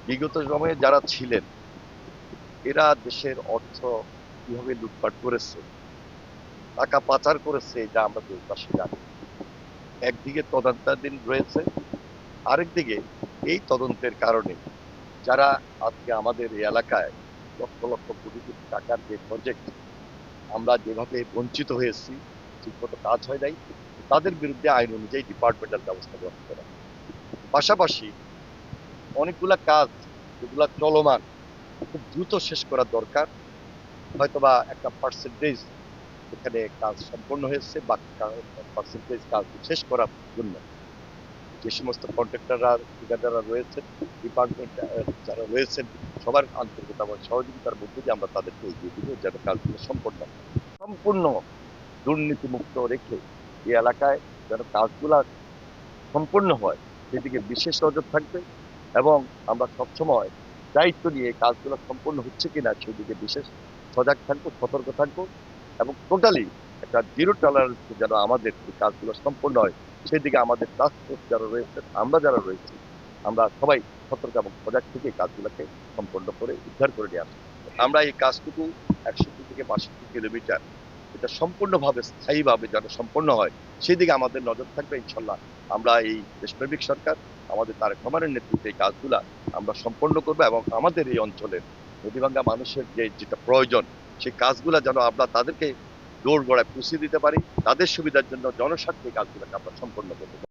বিগত সময়ে যারা ছিলেন এরা দেশের অর্থ কিভাবে লুটপাট করেছে, টাকা পাচার করেছে, এটা আমরা দেশবাসী জানি। একদিকে তদন্তাধীন রয়েছে, আরেকদিকে এই তদন্তের কারণে যারা আজকে আমাদের এই এলাকায় লক্ষ লক্ষ কোটি কোটি টাকার যে প্রজেক্ট আমরা যেভাবে বঞ্চিত হয়েছি, ঠিকমতো কাজ হয় নাই, তাদের বিরুদ্ধে আইন অনুযায়ী ডিপার্টমেন্টাল ব্যবস্থা গ্রহণ করা। পাশাপাশি অনেকগুলা কাজ যেগুলা চলমান, খুব দ্রুত শেষ করা দরকার। হয়তোবা একটা পার্সেন্টেজ এখানে কাজ সম্পন্ন হয়েছে, বাকি পার্সেন্টেজ কাজ শেষ করার জন্য যে সমস্ত কন্ট্রাক্টররা, ঠিকাদাররা রয়েছেন, ডিপার্টমেন্ট যারা রয়েছেন, সবার আন্তরিকতা এবং সহযোগিতার মধ্যে দিয়ে আমরা তাদেরকে এগিয়ে দিব যেন কাজগুলো সম্পূর্ণ দুর্নীতিমুক্ত রেখে এই এলাকায় যেন কাজগুলা সম্পূর্ণ হয় সেদিকে বিশেষ নজর থাকবে। এবং আমরা সবসময় দায়িত্ব নিয়ে এই কাজগুলো সম্পূর্ণ হচ্ছে কিনা সেদিকে বিশেষ সজাগ থাকবো, সতর্ক থাকবো এবং টোটালি একটা জিরো টলারেন্স যেন আমাদের এই কাজগুলো সম্পূর্ণ হয় সেদিকে আমাদের টাস্ক ফোর্স যারা রয়েছে, আমরা যারা রয়েছি, আমরা সবাই সতর্ক এবং সজাগ থেকে এই কাজগুলোকে সম্পন্ন করে উদ্ধার করে নিয়ে আসবো। আমরা এই কাজটুকু 100 থেকে 62 কিলোমিটার এটা সম্পূর্ণভাবে স্থায়ীভাবে যেন সম্পন্ন হয় সেদিকে আমাদের নজর থাকবে ইনশাল্লাহ। আমরা এই দেশপ্রেমিক সরকার, আমাদের তারেক রহমানের নেতৃত্বে এই কাজগুলা আমরা সম্পন্ন করবো এবং আমাদের এই অঞ্চলের নদীভাঙ্গা মানুষের যেটা প্রয়োজন সেই কাজগুলা যেন আমরা তাদেরকে দৌড় গড়ায় পৌঁছে দিতে পারি, তাদের সুবিধার জন্য জনস্বার্থে এই কাজগুলোকে আমরা সম্পন্ন করতে পারি।